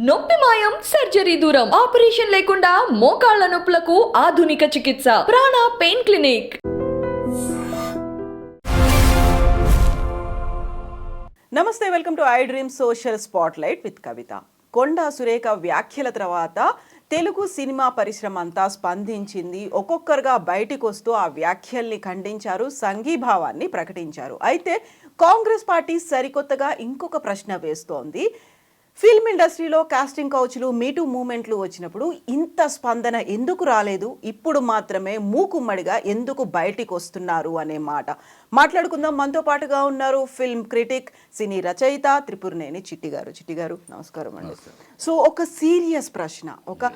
నొప్పి మాయం సర్జరీ దూరం ఆపరేషన్ లేకుండా మోకాళ్ల నొప్పులకు ఆధునిక చికిత్స ప్రాణ పెయిన్ క్లినిక్. నమస్తే, welcome to I dream social spotlight with Kavitha. Konda Surekha వ్యాఖ్యల తర్వాత తెలుగు సినిమా పరిశ్రమ అంతా స్పందించింది. ఒక్కొక్కరుగా బయటికి వస్తూ ఆ వ్యాఖ్యల్ని ఖండించారు, సంఘీభావాన్ని ప్రకటించారు. అయితే కాంగ్రెస్ పార్టీ సరికొత్తగా ఇంకొక ప్రశ్న వేస్తోంది. ఫిల్మ్ ఇండస్ట్రీలో కాస్టింగ్ కౌచ్లు, మీటూ మూమెంట్లు వచ్చినప్పుడు ఇంత స్పందన ఎందుకు రాలేదు, ఇప్పుడు మాత్రమే మూకుమ్మడిగా ఎందుకు బయటికి వస్తున్నారు అనే మాట మాట్లాడుకుందాం. మనతో పాటుగా ఉన్నారు ఫిల్మ్ క్రిటిక్, సినీ రచయిత త్రిపురనేని చిట్టి గారు. చిట్టి గారు నమస్కారం అండి. సో ఒక సీరియస్ ప్రశ్న, ఒక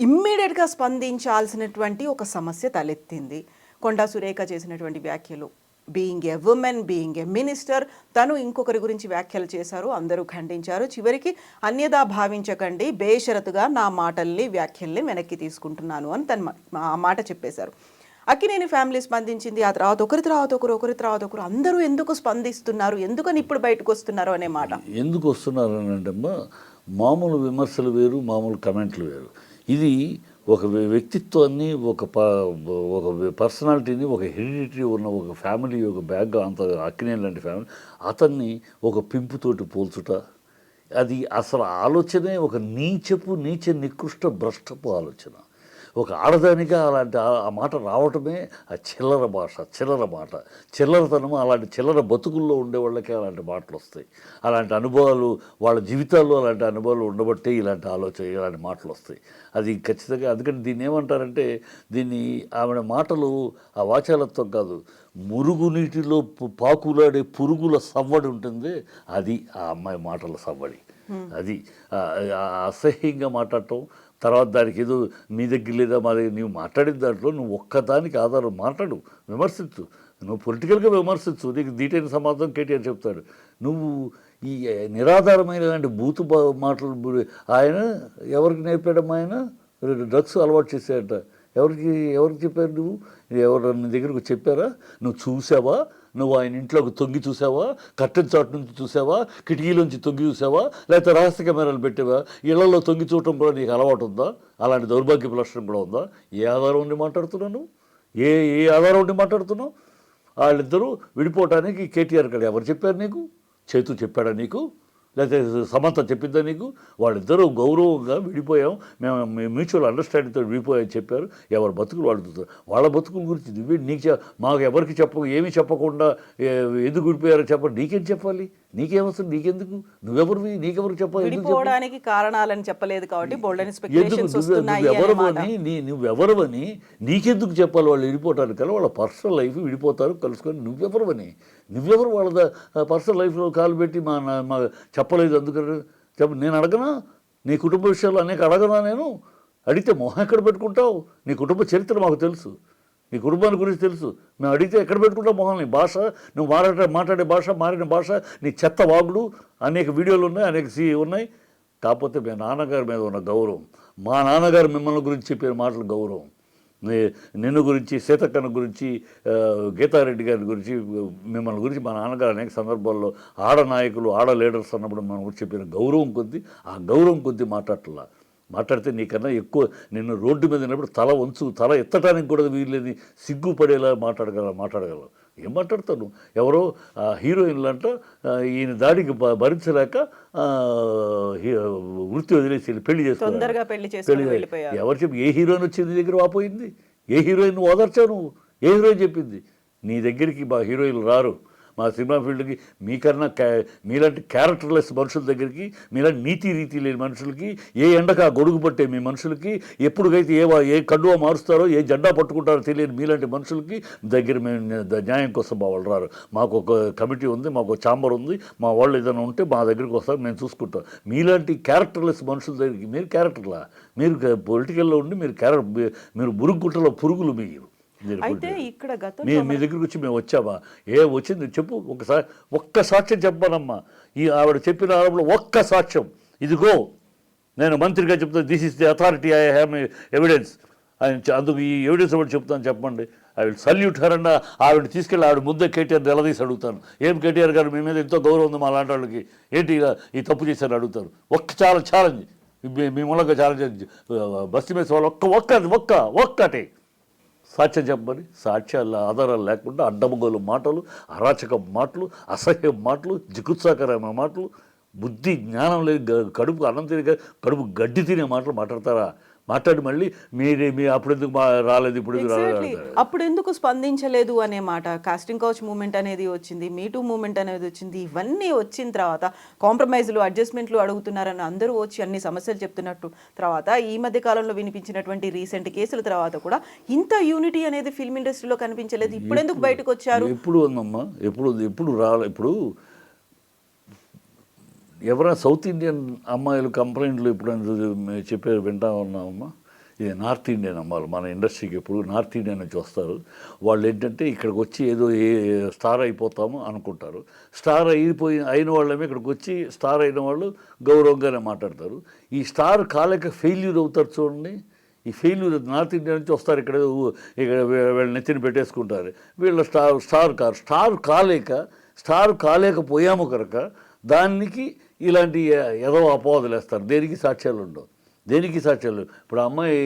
ఇమ్మీడియట్గా స్పందించాల్సినటువంటి ఒక సమస్య తలెత్తింది. కొండా సురేఖ చేసినటువంటి వ్యాఖ్యలు, being a women, being a minister, తను ఇంకొకరి గురించి వ్యాఖ్యలు చేశారు, అందరూ ఖండించారు. చివరికి అన్యదా భావించకండి, బేషరతుగా నా మాటల్ని వ్యాఖ్యల్ని వెనక్కి తీసుకుంటున్నాను అని తను ఆ మాట చెప్పేశారు. అక్కినేని ఫ్యామిలీ స్పందించింది, ఆ తర్వాత ఒకరి తర్వాత ఒకరు అందరూ ఎందుకు స్పందిస్తున్నారు, ఎందుకని ఇప్పుడు బయటకు వస్తున్నారు అనే మాట. ఎందుకు వస్తున్నారు అని అంటే మామూలు విమర్శలు వేరు, మామూలు కమెంట్లు వేరు. ఇది ఒక వ్యక్తిత్వాన్ని, ఒక పర్సనాలిటీని, ఒక హెరిడిటరీ ఉన్న ఒక ఫ్యామిలీ, ఒక బ్యాగ్, అంత అక్కినేని లాంటి ఫ్యామిలీ, అతన్ని ఒక పింపుతోటి పోల్చుట, అది అసలు ఆలోచనే ఒక నీచ నికృష్ట భ్రష్టపు ఆలోచన. ఒక ఆడదానిగా అలాంటి ఆ మాట రావటమే ఆ చిల్లర భాష, చిల్లరతనం. అలాంటి చిల్లర బతుకుల్లో ఉండే వాళ్ళకే అలాంటి మాటలు వస్తాయి. అలాంటి అనుభవాలు, వాళ్ళ జీవితాల్లో అలాంటి అనుభవాలు ఉండబట్టే ఇలాంటి మాటలు వస్తాయి. అది ఖచ్చితంగా. అందుకని దీన్ని ఏమంటారంటే, దీన్ని ఆమె మాటలు ఆ వాచాలత్వం కాదు, మురుగునీటిలో పాకులాడే పురుగుల సవ్వడి ఉంటుంది, అది ఆ అమ్మాయి మాటల సవ్వడి. అది అసహ్యంగా మాట్లాడటం. తర్వాత దానికి ఏదో మీ దగ్గర లేదా మా దగ్గర, నీవు మాట్లాడిన దాంట్లో నువ్వు ఒక్కదానికి ఆధారం మాట్లాడు, విమర్శించు, నువ్వు పొలిటికల్గా విమర్శించు, నీకు దీటైన సమాధానం కేటీఆర్ చెప్తాడు. నువ్వు ఈ నిరాధారమైన ఇలాంటి బూతు మాటలు ఆయన ఎవరికి నేర్పాడమ్మా? ఆయన డ్రగ్స్ అలవాటు చేశాడట. ఎవరికి చెప్పారు? నువ్వు ఎవరు నీ దగ్గరకు చెప్పారా? నువ్వు చూసావా? నువ్వు ఆయన ఇంట్లోకి తొంగి చూసావా? కట్టెన్ చాటు నుంచి చూసావా? కిటికీలోంచి తొంగి చూసావా? లేకపోతే రహస్య కెమెరాలు పెట్టావా? ఇళ్లలో తొంగి చూడటం కూడా నీకు అలవాటు ఉందా? అలాంటి దౌర్భాగ్యపు లక్షణం కూడా ఉందా? ఏ ఆధారం ఉండి మాట్లాడుతున్నాను? ఏ ఆధారం ఉండి మాట్లాడుతున్నావు? వాళ్ళిద్దరూ విడిపోవటానికి కేటీఆర్ గారు ఎవరు చెప్పారు నీకు? చేతు చెప్పాడా నీకు? లేకపోతే సమంత చెప్పిందా నీకు? వాళ్ళిద్దరూ గౌరవంగా విడిపోయాం, మేము మ్యూచువల్ అండర్స్టాండింగ్తో విడిపోయామని చెప్పారు. ఎవరి బతుకులు వాళ్ళు, వాళ్ళ బతుకుల గురించి నువ్వే నీకు మాకు ఎవరికి ఏమీ చెప్పకుండా ఎందుకు విడిపోయారో చెప్పండి. నీకేం చెప్పాలి? నీకేమవసరం? నీకెందుకు? నువ్వెవరివి? నీకెవరు చెప్పాలి? విడిపోవడానికి కారణాలని చెప్పలేదు కాబట్టి నువ్వెవరవని నీకెందుకు చెప్పాలి? వాళ్ళు విడిపోవటానికి కల వాళ్ళ పర్సనల్ లైఫ్, విడిపోతారు, కలుసుకొని నువ్వెవరవని? నువ్వెవరు వాళ్ళ పర్సనల్ లైఫ్లో కాలు పెట్టి మా చెప్పలేదు అందుకని నేను అడగనా? నీ కుటుంబ విషయాలు అనేక అడగనా? నేను అడిగితే మొహం ఎక్కడ పెట్టుకుంటావు? నీ కుటుంబ చరిత్ర మాకు తెలుసు, నీ కుటుంబాన్ని గురించి తెలుసు. మేము అడిగితే ఎక్కడ పెట్టుకుంటావు మొహం? నీ భాష, నువ్వు మాట్లాడే భాష, మారిన భాష, నీ చెత్త వాగుడు, అనేక వీడియోలు ఉన్నాయి, అనేక ఉన్నాయి. కాకపోతే మీ నాన్నగారి మీద ఉన్న గౌరవం, మా నాన్నగారు మిమ్మల్ని గురించి చెప్పిన మాటలు గౌరవం, నిన్ను గురించి, సీతక్కన్న గురించి, గీతారెడ్డి గారి గురించి, మిమ్మల్ని గురించి మా నాన్నగారు అనేక సందర్భాల్లో ఆడ నాయకులు, ఆడ లీడర్స్ అన్నప్పుడు మన గురించి చెప్పిన గౌరవం కొద్దీ, ఆ గౌరవం కొద్దీ మాట్లాడితే నీకన్నా ఎక్కువ నిన్ను రోడ్డు మీద ఉన్నప్పుడు తల ఎత్తడానికి కూడా వీల్లేని సిగ్గుపడేలా మాట్లాడగలవు. ఏం మాట్లాడతాను? ఎవరో హీరోయిన్లంట ఈయన దాడికి భరించలేక వృత్తి వదిలేసి పెళ్లి చేసుకున్నారు. ఎవరు చెప్పి? ఏ హీరోయిన్ వచ్చింది దగ్గర వాపోయింది? ఏ హీరోయిన్ ఓదార్చావు నువ్వు? ఏ హీరోయిన్ చెప్పింది? నీ దగ్గరికి మా హీరోయిన్లు రారు. మా సినిమా ఫీల్డ్కి మీకన్నా మీలాంటి క్యారెక్టర్లెస్ మనుషుల దగ్గరికి, మీలాంటి నీతి రీతి లేని మనుషులకి, ఏ ఎండక గొడుగు పట్టే మీ మనుషులకి, ఎప్పుడుకైతే ఏ కండువా మారుస్తారో, ఏ జెండా పట్టుకుంటారో తెలియని మీలాంటి మనుషులకి దగ్గర మేము న్యాయం కోసం మా వాళ్ళు రారు. మాకు ఒక కమిటీ ఉంది, మాకు ఒక ఛాంబర్ ఉంది, మా వాళ్ళు ఏదైనా ఉంటే మా దగ్గరికి వస్తారు, మేము చూసుకుంటాం. మీలాంటి క్యారెక్టర్లెస్ మనుషుల దగ్గరికి, మీరు క్యారెక్టర్లా, మీరు పొలిటికల్లో ఉండి మీరు బురుగుంటలో పురుగులు. అయితే ఇక్కడ మీ దగ్గరికి వచ్చి మేము వచ్చామా? వచ్చింది చెప్పు, ఒక్క సాక్ష్యం చెప్పానమ్మా. ఆవిడ చెప్పిన ఆరోపణలో ఒక్క సాక్ష్యం, ఇదిగో నేను మంత్రిగా చెప్తాను, this is the authority, I have evidence, అందుకు ఈ ఎవిడెన్స్ ఒకటి చెప్తాను చెప్పండి ఐ విల్ సల్యూట్ హర్ అన్న. ఆవిడ తీసుకెళ్ళి ఆవిడ ముందే కేటీఆర్ నిలదీసి అడుగుతాను, ఏం కేటీఆర్ గారు మీ మీద ఎంతో గౌరవం ఉంది మా లాంటి వాళ్ళకి, ఏంటి ఈ తప్పు చేశారని అడుగుతారు. ఛాలెంజ్ మీ మూలంగా ఛాలెంజ్ బస్తీ మీద వాళ్ళు ఒక్కటే సాక్ష్యం చెప్పమని. సాక్ష్యాలు ఆధారాలు లేకుండా అడ్డమగోలు మాటలు, అరాచక మాటలు, అసహ్య మాటలు, జిగుత్సాకరమైన మాటలు, బుద్ధి జ్ఞానం లేదు, కడుపు అన్నం తిరిగి కడుపు గడ్డి తినే మాటలు మాట్లాడతారా? మాట్లాడి మళ్ళీ మీ అప్పుడు ఎందుకు రాలేదు, ఇప్పుడు అప్పుడు ఎందుకు స్పందించలేదు అనే మాట. కాస్టింగ్ కౌచ్ మూమెంట్ అనేది వచ్చింది, మీటూ మూమెంట్ అనేది వచ్చింది. ఇవన్నీ వచ్చిన తర్వాత కాంప్రమైజ్లు, అడ్జస్ట్మెంట్లు అడుగుతున్నారని అందరూ వచ్చి అన్ని సమస్యలు చెప్తున్నట్టు తర్వాత ఈ మధ్య కాలంలో వినిపించినటువంటి రీసెంట్ కేసుల తర్వాత కూడా ఇంత యూనిటీ అనేది ఫిల్మ్ ఇండస్ట్రీలో కనిపించలేదు. ఇప్పుడు ఎందుకు బయటకు వచ్చారు? ఎప్పుడు ఉందమ్మా, ఎప్పుడు రాలే. ఇప్పుడు ఎవరైనా సౌత్ ఇండియన్ అమ్మాయిలు కంప్లైంట్లు ఇప్పుడు చెప్పారు వింటా ఉన్నామమ్మా. ఇది నార్త్ ఇండియన్ అమ్మాయిలు మన ఇండస్ట్రీకి ఎప్పుడు నార్త్ ఇండియన్ నుంచి వస్తారు. వాళ్ళు ఏంటంటే ఇక్కడికి వచ్చి ఏదో స్టార్ అయిపోతాము అనుకుంటారు. స్టార్ అయిన వాళ్ళమే ఇక్కడికి వచ్చి స్టార్ అయిన వాళ్ళు గౌరవంగానే మాట్లాడతారు. ఈ స్టార్ కాలేక ఫెయిల్యూర్ అవుతారు చూడండి. ఈ ఫెయిల్యూర్ నార్త్ ఇండియా నుంచి వస్తారు, ఇక్కడ వీళ్ళ నెత్తిని పెట్టేసుకుంటారు. వీళ్ళ స్టార్ కాలేకపోయాము కనుక దానికి ఇలాంటి ఏదో అపవాదులు వేస్తారు. దేనికి సాక్ష్యాలు ఉండవు, దేనికి సాక్ష్యాలు. ఇప్పుడు అమ్మాయి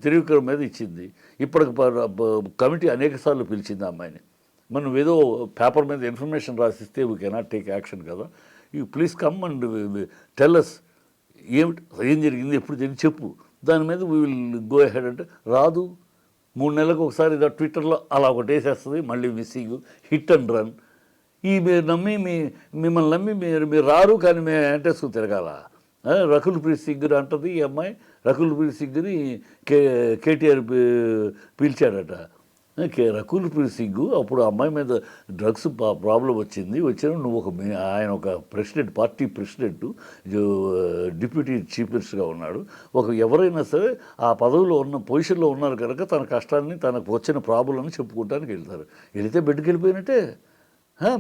త్రివిక్రమ్ మీద ఇచ్చింది, ఇప్పటికి కమిటీ అనేక సార్లు పిలిచింది అమ్మాయిని. మనం ఏదో పేపర్ మీద ఇన్ఫర్మేషన్ రాసిస్తే వీ కెనాట్ టేక్ యాక్షన్ కదా. You please come and tell us ఏం జరిగింది, ఎప్పుడు జరిగింది చెప్పు, దాని మీద వీ విల్ గో అహెడ్ అంటే రాదు. 3 నెలలకు ఒకసారి ఏదో ట్విట్టర్లో అలా ఒకటి వేసేస్తుంది, మళ్ళీ మిస్సింగ్, హిట్ అండ్ రన్. మీరు మిమ్మల్ని నమ్మి మీరు రారు, కానీ మేము వెంటేసుకుని తిరగాల. రకుల్ ప్రీత్ సింగ్ అంటది ఈ అమ్మాయి. రకుల్ ప్రీత్ సింగ్ని కేటీఆర్ పిలిచాడట. రకుల్ ప్రీత్ సింగ్ అప్పుడు అమ్మాయి మీద డ్రగ్స్ ప్రాబ్లం వచ్చిన నువ్వు ఆయన ఒక president, party president, deputy chief మినిస్టర్గా ఉన్నాడు. ఎవరైనా సరే ఆ పదవిలో ఉన్న పొజిషన్లో ఉన్నారు కనుక తన కష్టాన్ని, తనకు వచ్చిన ప్రాబ్లమ్ని చెప్పుకోవడానికి వెళ్తారు. వెళితే బెడ్కి వెళ్ళిపోయినట్టే,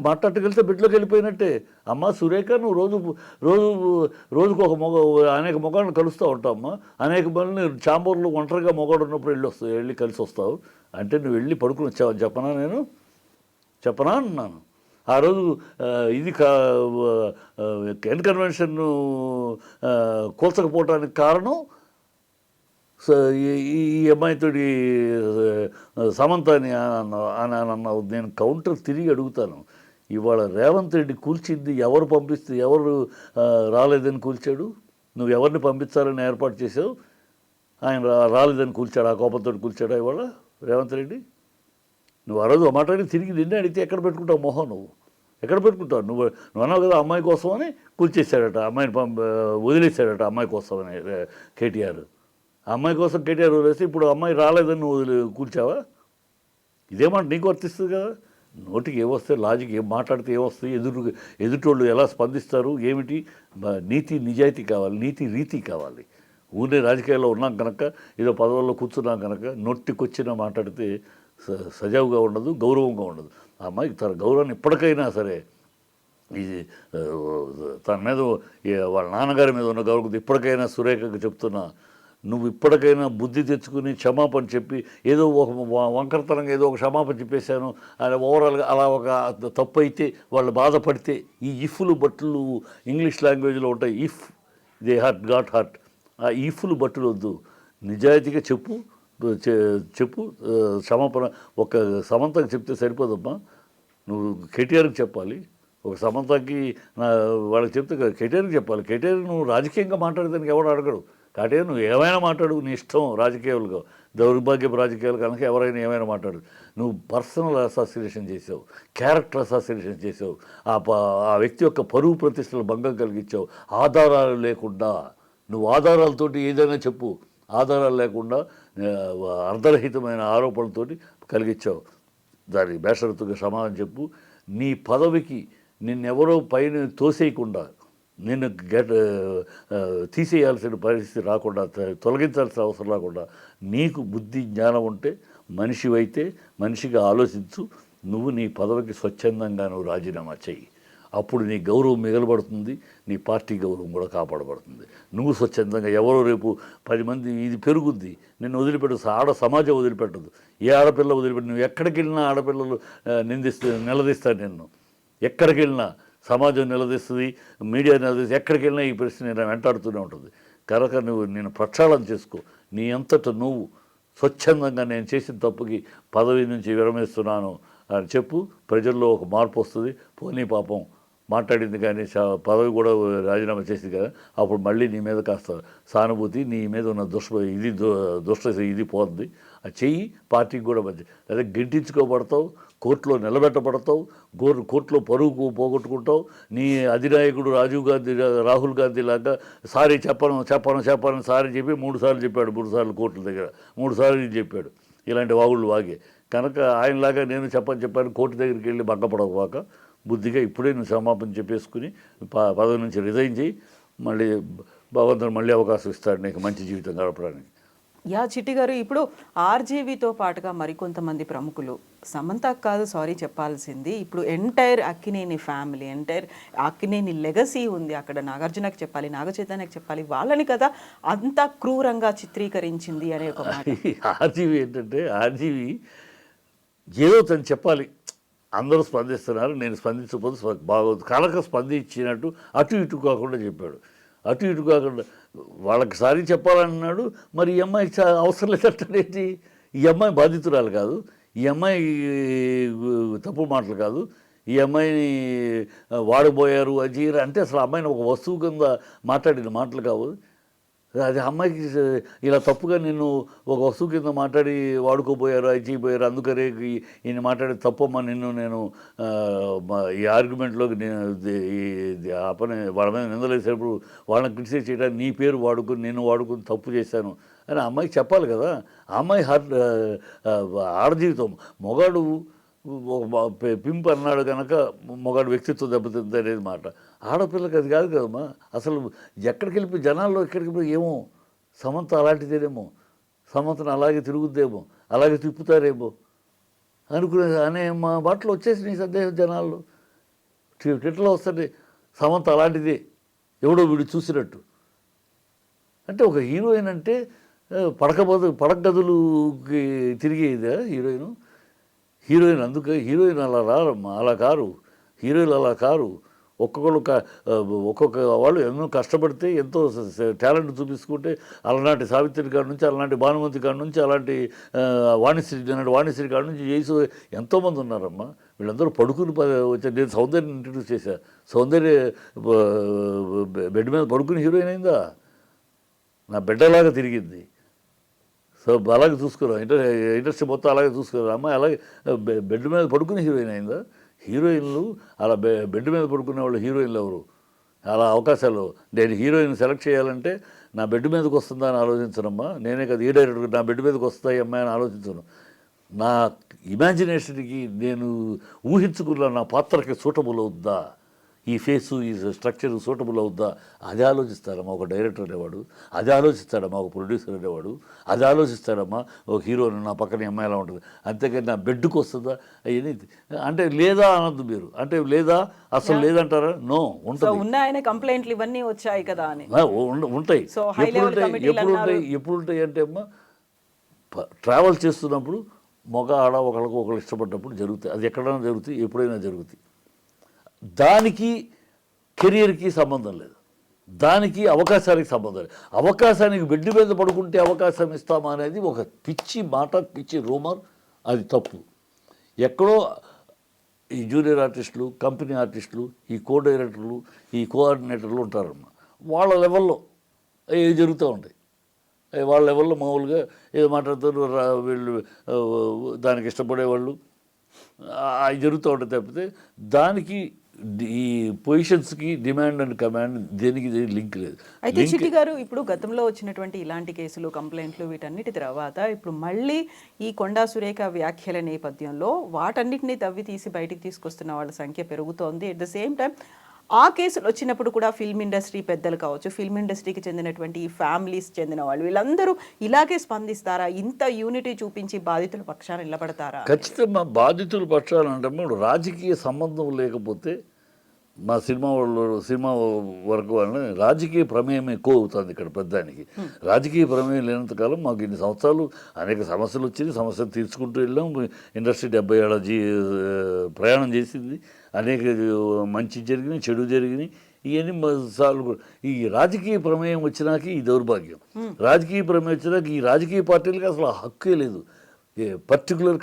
మాట్లాడగలిగితే బిడ్డలోకి వెళ్ళిపోయినట్టే. అమ్మ సురేఖ, నువ్వు రోజుకు అనేక మొగాళ్ళని కలుస్తూ ఉంటావమ్మా. అనేక మందిని ఛాంబర్లో ఒంటరిగా మొగాడు ఉన్నప్పుడు వెళ్ళి కలిసి వస్తావు. అంటే నువ్వు వెళ్ళి పడుకుని వచ్చావని చెప్పనా అన్నాను. ఆ రోజు ఇది కన్వెన్షన్ కూల్చకపోవటానికి కారణం ఈ అమ్మాయితోటి సమంత అని అన్నావు. నేను కౌంటర్ తిరిగి అడుగుతాను, ఇవాళ రేవంత్ రెడ్డి కూల్చింది ఎవరు పంపిస్తే, ఎవరు రాలేదని కూల్చాడు? నువ్వు ఎవరిని పంపించాలని ఏర్పాటు చేసావు? ఆయన రాలేదని కూల్చాడు, ఆ కోపంతో కూల్చాడా ఇవాళ రేవంత్ రెడ్డి? నువ్వు ఆ రోజు మాట్లాడి తిరిగి నిన్నే అడిగితే ఎక్కడ పెట్టుకుంటావు మొహం? నువ్వు ఎక్కడ పెట్టుకుంటావు? నువ్వు అన్నావు కదా అమ్మాయి కోసం అని కూల్చేశాడట, అమ్మాయిని వదిలేశాడట అమ్మాయి కోసం అని కేటీఆర్. అమ్మాయి కోసం కేటీఆర్ వదిలేస్తే ఇప్పుడు అమ్మాయి రాలేదని నువ్వు కూర్చావా? ఇదేమంటే నీకు వర్తిస్తుంది కదా. నోటికి ఏమొస్తాయి, లాజిక్ ఏం మాట్లాడితే ఏమొస్తాయి, ఎదుటోళ్ళు ఎలా స్పందిస్తారు, ఏమిటి, నీతి నిజాయితీ కావాలి, నీతి రీతి కావాలి. ఊరినే రాజకీయాల్లో ఉన్నాం కనుక, ఏదో పదవుల్లో కూర్చున్నాం కనుక నోటికొచ్చిన మాట్లాడితే సజావుగా ఉండదు, గౌరవంగా ఉండదు. ఆ అమ్మాయికి తన గౌరవాన్ని ఇప్పటికైనా సరే, ఇది తన మీద వాళ్ళ నాన్నగారి మీద ఉన్న గౌరవం ఇప్పటికైనా సురేఖకు చెప్తున్నా, నువ్వు ఇప్పటికైనా బుద్ధి తెచ్చుకుని క్షమాపణ చెప్పి, ఏదో ఒక వంకరతనంగా ఏదో ఒక క్షమాపణ చెప్పేశాను అని ఓవరాల్గా అలా ఒక తప్పు అయితే వాళ్ళు బాధపడితే, ఈ ఇఫ్లు బట్టులు ఇంగ్లీష్ లాంగ్వేజ్లో ఉంటాయి, ఇఫ్ దే గాట్ హర్ట్, ఆ ఇఫ్లు బట్టులు వద్దు. నిజాయితీగా చెప్పు క్షమాపణ. ఒక సమంతకి చెప్తే సరిపోదమ్మా, నువ్వు కేటీఆర్కి చెప్పాలి. ఒక సమంతకి వాళ్ళకి చెప్తే కేటీఆర్కి చెప్పాలి. కేటీఆర్ నువ్వు రాజకీయంగా మాట్లాడేదానికి ఎవరు అడగడు. కాబట్టి నువ్వు ఏమైనా మాట్లాడు, నీ ఇష్టం. రాజకీయాలుగా దౌర్భాగ్యపు రాజకీయాలు కనుక ఎవరైనా ఏమైనా మాట్లాడు. నువ్వు పర్సనల్ అసాసినేషన్ చేసావు, క్యారెక్టర్ అసాసినేషన్ చేసావు, ఆ వ్యక్తి యొక్క పరువు ప్రతిష్టలు భంగం కలిగించావు. ఆధారాలు లేకుండా, నువ్వు ఆధారాలతోటి ఏదైనా చెప్పు, ఆధారాలు లేకుండా అర్ధరహితమైన ఆరోపణలతోటి కలిగించావు. దానికి బేషరతుగా సమాధానం చెప్పు. నీ పదవికి నిన్నెవరో పైన తోసేయకుండా, నిన్ను తీసేయాల్సిన పరిస్థితి రాకుండా, తొలగించాల్సిన అవసరం రాకుండా, నీకు బుద్ధి జ్ఞానం ఉంటే, మనిషివైతే మనిషిగా ఆలోచించు. నువ్వు నీ పదవికి స్వచ్ఛందంగా నువ్వు రాజీనామా చెయ్యి. అప్పుడు నీ గౌరవం మిగలబడుతుంది, నీ పార్టీ గౌరవం కూడా కాపాడబడుతుంది. నువ్వు స్వచ్ఛందంగా ఎవరో రేపు 10 మంది ఇది పెరుగుద్ది, నిన్ను వదిలిపెట్టు, సమాజం వదిలిపెట్టదు. ఏ ఆడపిల్ల వదిలిపెట్టు, నువ్వు ఎక్కడికి వెళ్ళినా ఆడపిల్లలు నిలదీస్తారు నిన్ను. ఎక్కడికి వెళ్ళినా సమాజం నిలదీస్తుంది, మీడియా నిలదీస్తుంది, ఎక్కడికి వెళ్ళినా ఈ ప్రశ్న నేను వెంటాడుతూనే ఉంటుంది. కనుక నేను ప్రక్షాళన చేసుకో, నీ అంతట నువ్వు స్వచ్ఛందంగా నేను చేసిన తప్పుకి పదవి నుంచి విరమిస్తున్నాను అని చెప్పు. ప్రజల్లో ఒక మార్పు వస్తుంది. పోనీ పాపం మాట్లాడింది కానీ పదవి కూడా రాజీనామా చేసింది కదా, అప్పుడు మళ్ళీ నీ మీద కాస్త సానుభూతి, నీ మీద ఉన్న దుష్ట ఇది పోతుంది. అది చెయ్యి, పార్టీకి కూడా మంచి. అదే గెంటించుకోబడతావు, కోర్టులో నిలబెట్టబడతావు, కోర్టులో పరువు పోగొట్టుకుంటావు. నీ అధినాయకుడు రాహుల్ గాంధీ లాగా సారీ చెప్పను సారీ చెప్పి 3 సార్లు చెప్పాడు, 3 సార్లు కోర్టుల దగ్గర 3 సార్లు చెప్పాడు. ఇలాంటి వాగుళ్ళు వాగే. కనుక ఆయనలాగా నేను చెప్పాను కోర్టు దగ్గరికి వెళ్ళి భంగపడకపోక బుద్ధిగా ఇప్పుడే నువ్వు క్షమాపణ చెప్పేసుకుని పదవి నుంచి రిజైన్ చేయి. మళ్ళీ భగవంతుడు మళ్ళీ అవకాశం ఇస్తాడు నీకు మంచి జీవితం గడపడానికి. యా చిట్టి గారు, ఇప్పుడు ఆర్జీవీతో పాటుగా మరికొంతమంది ప్రముఖులు సమంతకు కాదు సారీ చెప్పాల్సింది, ఇప్పుడు entire Akkineni family, entire Akkineni legacy ఉంది అక్కడ. నాగార్జునకి చెప్పాలి, నాగచైతన్యకి చెప్పాలి, వాళ్ళని కదా అంత క్రూరంగా చిత్రీకరించింది అనే ఒక మాట. ఆర్జీవీ ఏంటంటే, ఆర్జీవీ ఏదో తను చెప్పాలి, అందరూ స్పందిస్తున్నారు, నేను స్పందించకపోతే బాగోదు కనుక స్పందించినట్టు అటు ఇటు కాకుండా చెప్పాడు. అటు ఇటు కాకుండా వాళ్ళకి సారీ చెప్పాలన్నాడు. మరి ఈ అమ్మాయి అవసరం లేదంటే ఈ అమ్మాయి బాధితురాలు కాదు, ఈ అమ్మాయి తప్పు మాటలు కాదు, ఈ అమ్మాయిని వాడబోయారు అది అంటే అసలు అమ్మాయిని ఒక వస్తువు కింద మాట్లాడిన మాటలు కావు. అది అమ్మాయికి ఇలా తప్పుగా నిన్ను ఒక వస్తువు కింద మాట్లాడి వాడుకోపోయారు, అది చేయబోయారు, అందుకనే ఈయన మాట్లాడి తప్పమ్మా, నేను ఈ ఆర్గ్యుమెంట్లోకి వాళ్ళ మీద నిందలేసేటప్పుడు వాళ్ళని క్రిటిసైజ్ చేయడానికి నీ పేరు వాడుకుని నేను వాడుకుని తప్పు చేశాను అని అమ్మాయికి చెప్పాలి కదా. ఆ అమ్మాయి ఆడజీవితం. మొగాడు పింప్ అన్నాడు కనుక మొగాడు వ్యక్తిత్వం దెబ్బతింది అనేది మాట. ఆడపిల్లకి అది కాదు కదమ్మా. అసలు ఎక్కడికి వెళ్ళిపోయి జనాల్లో ఎక్కడికి పోయి ఏమో సమంత అలాంటిదేమో, సమంతను అలాగే తిరుగుద్దేమో, అలాగే తిప్పుతారేమో అనే మా బాటలో వచ్చేసి నీ సందేహం జనాల్లో ట్విట్టర్లో వస్తుంది. సమంత అలాంటిదే, ఎవడో వీడు చూసినట్టు. అంటే ఒక హీరోయిన్ అంటే పడక గదులుకి తిరిగేదా హీరోయిన్ అందుకే హీరోయిన్ అలా రారమ్మా, అలా కారు హీరోయిన్లు, అలా కారు. ఒక్కొక్క వాళ్ళు ఎన్నో కష్టపడితే ఎంతో టాలెంట్ చూపించుకుంటే అలనాటి సావిత్రి కాడి నుంచి, అలాంటి భానుమతి కాడి నుంచి, అలాంటి వాణిశ్రీ కాడి నుంచి చేసి ఎంతోమంది ఉన్నారమ్మా. వీళ్ళందరూ పడుకుని వచ్చారు. నేను సౌందర్యం ఇంట్రడ్యూస్ చేశాను. సౌందర్య బెడ్ మీద పడుకుని హీరోయిన్ అయిందా? నా బిడ్డలాగా తిరిగింది. సో అలాగే చూసుకున్నాం, ఇండస్ట్రీ మొత్తం అలాగే చూసుకున్నారు. అమ్మాయి అలాగే బెడ్ మీద పడుకుని హీరోయిన్ అయిందా? హీరోయిన్లు అలా బెడ్ మీద పడుకునే వాళ్ళు హీరోయిన్లు ఎవరు? అలా అవకాశాలు. నేను హీరోయిన్ సెలెక్ట్ చేయాలంటే నా బెడ్ మీదకి వస్తుందా అని ఆలోచించనమ్మా. నేనే కదా ఈ డైరెక్టర్ నా బెడ్ మీదకి వస్తాయి అమ్మాయి అని ఆలోచించను. నా ఇమాజినేషన్కి నేను ఊహించుకున్న నా పాత్రకి సూటబుల్ అవుద్దా, ఈ ఫేసు ఈ స్ట్రక్చర్ సూటబుల్ అవుద్దా, అది ఆలోచిస్తాడమ్మా ఒక డైరెక్టర్ అనేవాడు, అది ఆలోచిస్తాడమ్మా ఒక ప్రొడ్యూసర్ అనేవాడు, అది ఆలోచిస్తాడమ్మా ఒక హీరోని నా పక్కన అమ్మాయి ఎలా ఉంటుంది. అంతేకాని నా బెడ్కి వస్తుందా అవన్నీ అంటే లేదా అనద్దు మీరు. అంటే లేదా అసలు లేదంటారా? నో, ఉంటుంది. ఉన్నాయనే కంప్లైంట్లు ఇవన్నీ వచ్చాయి కదా అని ఉంటాయి. ఎప్పుడు ఉంటాయి అంటే అమ్మా ట్రావెల్ చేస్తున్నప్పుడు మగ ఆడ ఒకళ్ళు ఇష్టపడ్డప్పుడు జరుగుతాయి. అది ఎక్కడైనా జరుగుతాయి, ఎప్పుడైనా జరుగుతాయి. దానికి కెరియర్కి సంబంధం లేదు, దానికి అవకాశానికి సంబంధం లేదు. అవకాశానికి బెడ్ మీద పడుకుంటే అవకాశం ఇస్తామా అనేది ఒక పిచ్చి మాట, పిచ్చి రూమర్. అది తప్పు. ఎక్కడో ఈ జూనియర్ ఆర్టిస్టులు, కంపెనీ ఆర్టిస్టులు, ఈ కో డైరెక్టర్లు, ఈ కోఆర్డినేటర్లు ఉంటారమ్మా. వాళ్ళ లెవెల్లో ఏవి జరుగుతూ ఉంటాయి. వాళ్ళ లెవెల్లో మామూలుగా ఏదో మాట్లాడుతారు, వీళ్ళు దానికి ఇష్టపడేవాళ్ళు అవి జరుగుతూ ఉంటాయి. తప్పితే దానికి ఈ పొజిషన్స్కి డిమాండ్ అండ్ కమాండ్ దేనికి లింక్ లేదు. అయితే చిట్టి గారు, ఇప్పుడు గతంలో వచ్చినటువంటి ఇలాంటి కేసులు, కంప్లైంట్లు, వీటన్నిటి తర్వాత ఇప్పుడు మళ్ళీ ఈ కొండా సురేఖ వ్యాఖ్యల నేపథ్యంలో వాటన్నిటిని తవ్వి తీసి బయటికి తీసుకొస్తున్న వాళ్ళ సంఖ్య పెరుగుతోంది. ఎట్ ద సేమ్ టైం ఆ కేసులు వచ్చినప్పుడు కూడా ఫిల్మ్ ఇండస్ట్రీ పెద్దలు కావచ్చు, ఫిల్మ్ ఇండస్ట్రీకి చెందినటువంటి ఫ్యామిలీస్ చెందిన వాళ్ళు, వీళ్ళందరూ ఇలాగే స్పందిస్తారా? ఇంత యూనిటీ చూపించి బాధితుల పక్షాన నిలబడతారా? ఖచ్చితంగా బాధితుల పక్షాన అంటే రాజకీయ సంబంధం లేకపోతే మా సినిమా వాళ్ళు సినిమా వరకు వాళ్ళని రాజకీయ ప్రమేయం ఎక్కువ అవుతుంది ఇక్కడ పెద్దానికి. రాజకీయ ప్రమేయం లేనంతకాలం మాకు ఇన్ని సంవత్సరాలు అనేక సమస్యలు వచ్చింది, సమస్యలు తీర్చుకుంటూ వెళ్ళాం. ఇండస్ట్రీ 70 ఏళ్ళ ప్రయాణం చేసింది, అనేక మంచి జరిగినాయి, చెడు జరిగినాయి. ఇవన్నీ సార్లు ఈ రాజకీయ ప్రమేయం వచ్చినాక ఈ దౌర్భాగ్యం. రాజకీయ ప్రమేయం వచ్చినాక ఈ రాజకీయ పార్టీలకి అసలు హక్కే లేదు. పర్టికులర్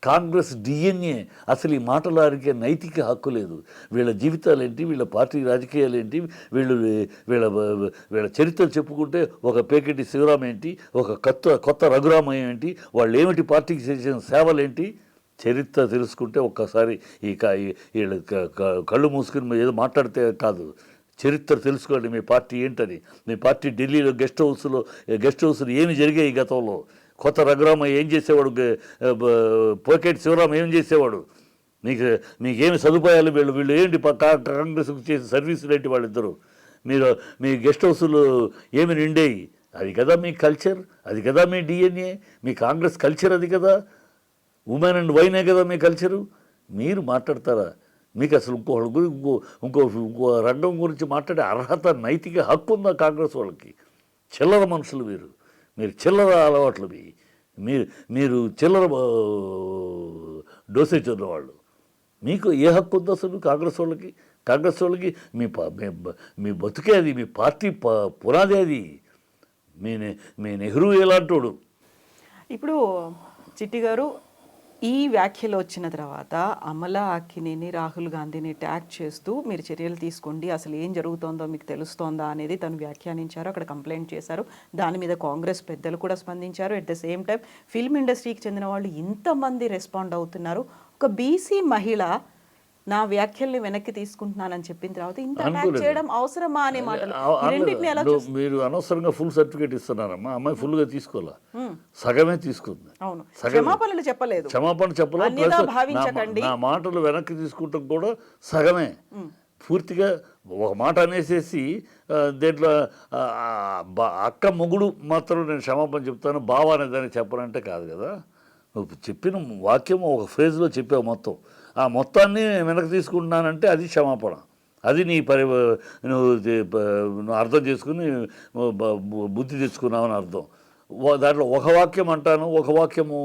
కాంగ్రెస్ డిఎన్ఏ అసలు ఈ మాటలు అరిగే నైతిక హక్కు లేదు. వీళ్ళ జీవితాలు ఏంటి, వీళ్ళ పార్టీ రాజకీయాలు ఏంటి, వీళ్ళ చరిత్రలు చెప్పుకుంటే ఒక పేకెటి శివరాం ఏంటి, ఒక కొత్త రఘురామయ్య ఏంటి, వాళ్ళు ఏమిటి పార్టీకి చేసిన సేవలేంటి, చరిత్ర తెలుసుకుంటే ఒక్కసారి వీళ్ళ కళ్ళు మూసుకుని ఏదో మాట్లాడితే కాదు, చరిత్ర తెలుసుకోండి మీ పార్టీ ఏంటని. మీ పార్టీ ఢిల్లీలో గెస్ట్ హౌస్లో ఏమి జరిగాయి గతంలో, కొత్త రఘురామయ్య ఏం చేసేవాడు, పోకెట్ శివరాం ఏం చేసేవాడు, మీకేమి సదుపాయాలు, వీళ్ళు ఏంటి కాంగ్రెస్కి చేసే సర్వీసులు ఏంటి వాళ్ళిద్దరు, మీ గెస్ట్ హౌస్లు ఏమి నిండేవి, అది కదా మీ కల్చర్, అది కదా మీ డిఎన్ఏ, మీ కాంగ్రెస్ కల్చర్ అది కదా, ఉమెన్ అండ్ వైనే కదా మీ కల్చరు. మీరు మాట్లాడతారా? మీకు అసలు ఇంకో రంగం గురించి మాట్లాడే అర్హత, నైతిక హక్కు ఉందా కాంగ్రెస్ వాళ్ళకి? చిల్లర మనుషులు మీరు చిల్లర అలవాట్లు, మీరు చిల్లర డోసేజ్ ఉన్నవాళ్ళు. మీకు ఏ హక్కు ఉందో అసలు కాంగ్రెస్ వాళ్ళకి? మీ బతుకే అది, మీ పార్టీ పునాదే అది. మీ నెహ్రూ ఎలాంటోడు. ఇప్పుడు చిట్టి గారు, ఈ వ్యాఖ్యలు వచ్చిన తర్వాత అమలా అక్కినేని, రాహుల్ గాంధీని ట్యాగ్ చేస్తూ మీరు చర్యలు తీసుకోండి, అసలు ఏం జరుగుతోందో మీకు తెలుస్తోందా అనేది తను వ్యాఖ్యానించారు, అక్కడ కంప్లైంట్ చేశారు. దాని మీద కాంగ్రెస్ పెద్దలు కూడా స్పందించారు. At the same time film ఇండస్ట్రీకి చెందిన వాళ్ళు ఇంతమంది రెస్పాండ్ అవుతున్నారు. ఒక బీసీ మహిళ నా వ్యాఖ్యల్ని వెనక్కి తీసుకుంటున్నానని చెప్పిన తర్వాత ఇంత అటాక్ చేయడం అవసరమా అనే మాటలు, మీరు అనవసరంగా ఫుల్ సర్టిఫికేట్ ఇస్తున్నారమ్మా. అమ్మాయి ఫుల్గా తీసుకోవాలా, సగమే తీసుకుంది. అవును, క్షమాపణలు చెప్పలేదు, క్షమాపణ చెప్పలేదు. నా మాటలు వెనక్కి తీసుకుంటాం కూడా సగమే. పూర్తిగా ఒక మాట అనేసేసి దేంట్లో అక్క మొగుడు మాత్రం నేను క్షమాపణ చెప్తాను, బావ అనేదాన్ని చెప్పనంటే కాదు కదా. నువ్వు చెప్పిన వాక్యం ఒక ఫ్రేజ్లో చెప్పావు మొత్తం, ఆ మొత్తాన్ని వెనక్కి తీసుకుంటున్నానంటే అది క్షమాపణ. అది నువ్వు అర్థం చేసుకుని బుద్ధి తెచ్చుకున్నావని అర్థం. దాంట్లో ఒక వాక్యం అంటాను, ఒక వాక్యము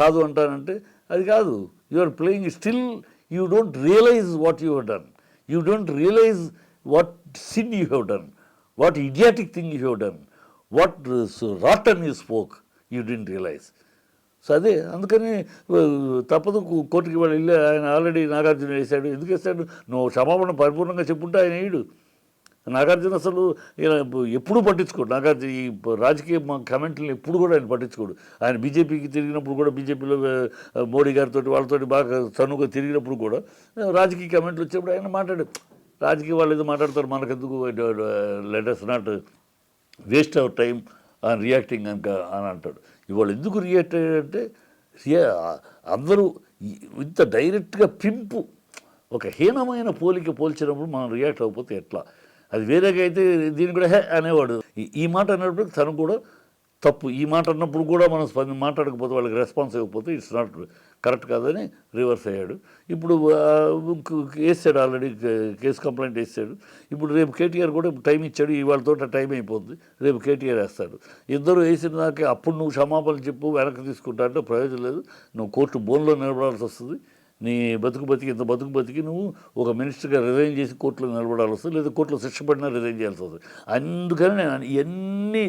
కాదు అంటానంటే అది కాదు. You are playing still, you don't realise what you have done, you don't realise what sin you have done, what idiotic thing you have done, what rotten you spoke, you don't realise. So అదే అందుకని తప్పదు, కోర్టుకి వెళ్ళి ఆయన already Nagarjuna వేశాడు. ఎందుకు వేస్తాడు? నువ్వు క్షమాపణ పరిపూర్ణంగా చెప్పుంటే ఆయన వేయడు. నాగార్జున అసలు ఎప్పుడూ పట్టించుకోడు. నాగార్జున ఈ రాజకీయ కమెంట్లను ఎప్పుడు కూడా ఆయన పట్టించుకోడు. ఆయన బీజేపీకి తిరిగినప్పుడు కూడా, బీజేపీలో మోడీ గారితో వాళ్ళతోటి బాగా చనువుగా తిరిగినప్పుడు కూడా రాజకీయ కమెంట్లు వచ్చేప్పుడు ఆయన మాట్లాడు, రాజకీయ వాళ్ళు ఏదో మాట్లాడతారు, మనకెందుకు, let us not waste our time on reacting అని అంటాడు. ఇవాళ ఎందుకు రియాక్ట్ అయ్యాడంటే, అందరూ ఇంత డైరెక్ట్గా పింపు ఒక హీనమైన పోల్చినప్పుడు మనం రియాక్ట్ అవ్వకపోతే ఎట్లా? అది వేరేగా అయితే దీన్ని కూడా హే అనేవాడు. ఈ మాట అన్నప్పుడు తను కూడా తప్పు. ఈ మాట అన్నప్పుడు కూడా మనం మాట్లాడకపోతే, వాళ్ళకి రెస్పాన్స్ ఇవ్వకపోతే ఇట్స్ నాట్ కరెక్ట్ కాదని రివర్స్ అయ్యాడు. ఇప్పుడు వేసాడు, ఆల్రెడీ కేసు కంప్లైంట్ వేసాడు. ఇప్పుడు రేపు కేటీఆర్ కూడా టైం ఇచ్చాడు, ఇవాళతో టైం అయిపోతుంది, రేపు కేటీఆర్ వేస్తాడు. ఇద్దరు వేసిన దాకా అప్పుడు నువ్వు క్షమాపణ చెప్పు, వెనక్కి తీసుకుంటా అంటే ప్రయోజనం లేదు. నువ్వు కోర్టు బోన్లో నిలబడాల్సి వస్తుంది. నీ ఇంత బతుకు బతికి నువ్వు ఒక మినిస్టర్గా రిజైన్ చేసి కోర్టులో నిలబడాల్సి వస్తుంది, లేదా కోర్టులో శిక్ష పడినా రిజైన్ చేయాల్సి వస్తుంది. అందుకని నేను ఇవన్నీ,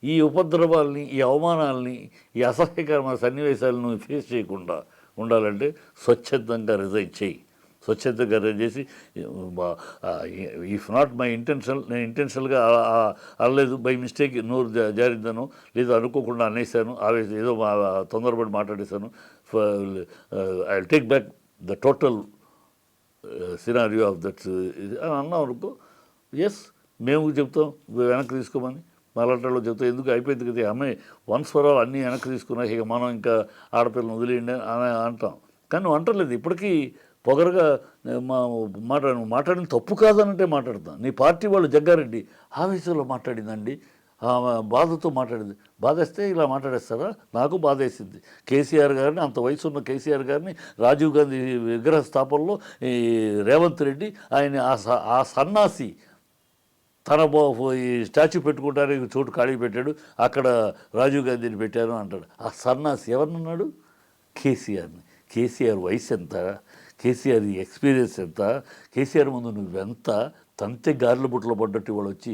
ఈ ఉపద్రవాల్ని, ఈ అవమానాలని, ఈ అసహ్యకరమైన సన్నివేశాలను ఫేస్ చేయకుండా ఉండాలంటే స్వచ్ఛందంగా రిజైన్ చేయి. స్వచ్ఛందంగా రిజైన్ చేసి, ఇఫ్ నాట్ మై ఇంటెన్షన్, నేను ఇంటెన్షనల్గా అనలేదు, బై మిస్టేక్ నోరు జారిద్దాను, లేదా అనుకోకుండా అనేసాను, ఏదో తొందరపడి మాట్లాడేశాను, I will take back the total scenario of that అని అన్నాం అనుకో, ఎస్ మేము చెప్తాం వెనక్కి తీసుకోమని. మలాటలో చెప్తే ఎందుకు అయిపోయింది కదా అమ్మాయి, వన్స్ ఫర్ ఆల్ అన్నీ వెనక్కి తీసుకున్నా, ఇక మనం ఇంకా ఆడపిల్లని వదిలేయండి అని అంటాం. కానీ నువ్వు అంటలేదు. ఇప్పటికీ పొగరగా మాట్లాడిన తప్పు కాదనంటే మాట్లాడతాం. నీ పార్టీ వాళ్ళు జగ్గారెడ్డి ఆవేశంలో మాట్లాడిందండి, బాధతో మాట్లాడింది. బాధేస్తే ఇలా మాట్లాడేస్తారా? నాకు బాధేసింది. కేసీఆర్ గారిని, అంత వయసు ఉన్న కేసీఆర్ గారిని రాజీవ్ గాంధీ విగ్రహ స్థాపనలో ఈ రేవంత్ రెడ్డి ఆయన ఆ సన్నాసి తన ఈ స్టాచ్యూ పెట్టుకుంటానికి చోటు ఖాళీ పెట్టాడు, అక్కడ రాజీవ్ గాంధీని పెట్టాను అంటాడు. ఆ సన్నాసి ఎవరినన్నాడు? కేసీఆర్ని. కేసీఆర్ వయసు ఎంత, కేసీఆర్ ఎక్స్పీరియన్స్ ఎంత, కేసీఆర్ ముందు నువ్వెంత తంతే గారెల బుట్టలో పడ్డట్టు వాళ్ళు వచ్చి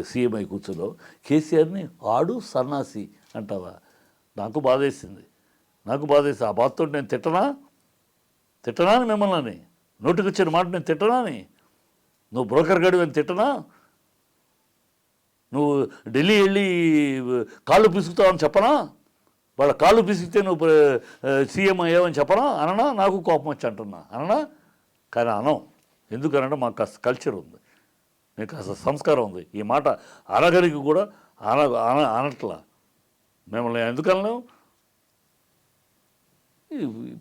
సీఎంఐ కూర్చున్నావు. కేసీఆర్ని ఆడు సన్నాసి అంటావా? నాకు బాధేసింది. ఆ బాధతో నేను తిట్టనా అని మిమ్మల్ని నోటికి వచ్చిన మాట నేను తిట్టనా అని? నువ్వు బ్రోకర్ గడివి అని తిట్టనా? నువ్వు ఢిల్లీ వెళ్ళి కాళ్ళు పిసుకుతావని చెప్పనా? వాళ్ళ కాళ్ళు పిసికితే నువ్వు సీఎం అయ్యావని చెప్పనా? అననా? నాకు కోపం వచ్చి అంటున్నా అననా? కానీ అనం. ఎందుకనంటే మాకు కాస్త కల్చర్ ఉంది, మీకు కాస్త సంస్కారం ఉంది. ఈ మాట అనగలిగి కూడా అనట్లా. మిమ్మల్ని ఎందుకన్నాం?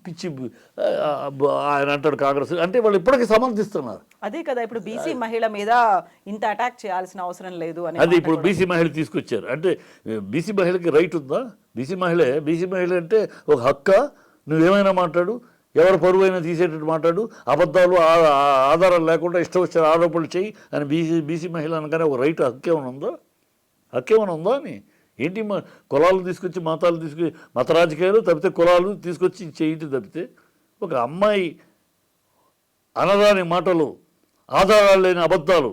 పిచ్చి ఆయన అంటాడు కాంగ్రెస్ అంటే వాళ్ళు ఇప్పటికీ సమర్థిస్తున్నారు. అదే కదా ఇప్పుడు బీసీ మహిళ మీద ఇంత అటాక్ చేయాల్సిన అవసరం లేదు అని. అది ఇప్పుడు బీసీ మహిళ తీసుకొచ్చారు అంటే బీసీ మహిళకి రైట్ ఉందా? బీసీ మహిళ అంటే ఒక హక్క. నువ్వేమైనా మాట్లాడు, ఎవరు పరువైనా తీసేటట్టు మాట్లాడు, అబద్ధాలు ఆధారాలు లేకుండా ఇష్టం వచ్చిన ఆరోపణలు చేయి అని బీసీ మహిళ అనగానే ఒక రైట్ హక్కేమైనా ఉందా అని? ఏంటి కులాలు తీసుకొచ్చి మతాలు తీసుకొచ్చి మత రాజకీయాలు తప్పితే కులాలు తీసుకొచ్చి చేయటం తప్పితే ఒక అమ్మాయి అనరాని మాటలు ఆధారాలు లేని అబద్ధాలు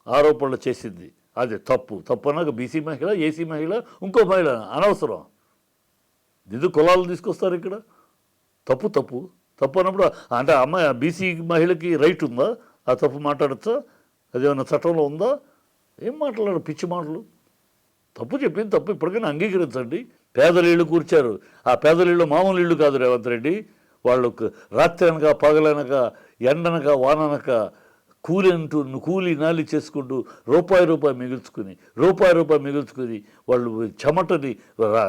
ఆరోపణలు చేసింది, అది తప్పు అన్నాక బీసీ మహిళ, ఏసీ మహిళ, ఇంకో మహిళ అనవసరం. ఎందుకు కులాలు తీసుకొస్తారు ఇక్కడ? తప్పు అన్నప్పుడు అంటే అమ్మాయి బీసీ మహిళకి రైట్ ఉందా? ఆ తప్పు మాట్లాడచ్చా? అదేమన్నా చట్టంలో ఉందా? ఏం మాట్లాడారు? పిచ్చి మాటలు. తప్పు చెప్పింది తప్పు, ఇప్పటికైనా అంగీకరించండి. పేదల ఇళ్ళు కూర్చారు, ఆ పేదల ఇళ్ళు మామూలు ఇళ్ళు కాదు రేవంత్ రెడ్డి. వాళ్ళకు రాత్రి అనక పగలనక ఎండనక వాననక కూలి నాలి చేసుకుంటూ రూపాయి మిగుల్చుకుని వాళ్ళు చెమటని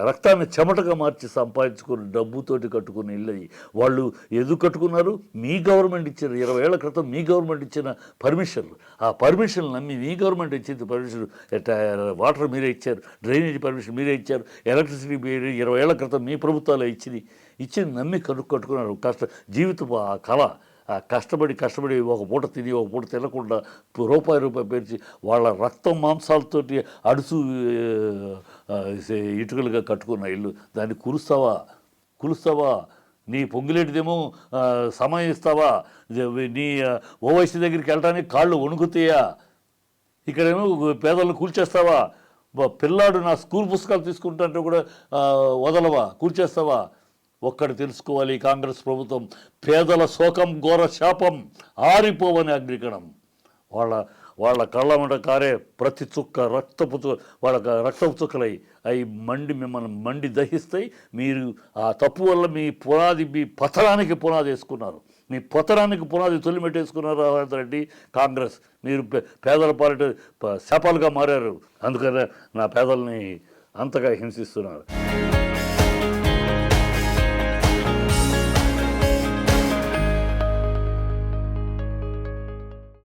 రక్తాన్ని చెమటగా మార్చి సంపాదించుకుని డబ్బుతోటి కట్టుకుని ఇల్లు. వాళ్ళు ఎందుకు కట్టుకున్నారు? మీ గవర్నమెంట్ ఇచ్చిన 20 ఏళ్ల క్రితం మీ గవర్నమెంట్ ఇచ్చిన పర్మిషన్లు, ఆ పర్మిషన్లు నమ్మి మీ గవర్నమెంట్ ఇచ్చింది పర్మిషన్. వాటర్ మీరే ఇచ్చారు, డ్రైనేజ్ పర్మిషన్ మీరే ఇచ్చారు, ఎలక్ట్రిసిటీ 20 ఏళ్ల క్రితం మీ ప్రభుత్వాలు ఇచ్చింది నమ్మి కట్టుకున్నారు. జీవితం ఆ కళ, కష్టపడి ఒక పూట తిని ఒక పూట తినకుండా రూపాయి పేర్చి వాళ్ళ రక్తం మాంసాలతోటి అడుసు ఇటుకలుగా కట్టుకున్న ఇల్లు. దాన్ని కులుస్తావా? నీ పొంగిలేటిదేమో సమయం ఇస్తావా? నీ ఓవైసీ దగ్గరికి వెళ్ళడానికి కాళ్ళు వణుకుతాయా? ఇక్కడేమో పేదలను కూల్చేస్తావా? పిల్లాడు నా స్కూల్ పుస్తకాలు తీసుకుంటుంటే కూడా వదలవా? కూల్చేస్తావా? ఒక్కటి తెలుసుకోవాలి, కాంగ్రెస్ ప్రభుత్వం పేదల శోకం ఘోర శాపం ఆరిపోవని అగ్నికణం. వాళ్ళ కళ్ళమట కారే ప్రతి చుక్క రక్తపు చుక్కలై అవి మిమ్మల్ని మండి దహిస్తాయి. మీరు ఆ తప్పు వల్ల మీ పతనానికి పునాది వేసుకున్నారు. మీ పతనానికి పునాది తొలిమెట్టేసుకున్నారు రేవంత్ రెడ్డి, కాంగ్రెస్. మీరు పేదల పాలిట శాపాలుగా మారారు. అందుకనే నా పేదల్ని అంతగా హింసిస్తున్నారు.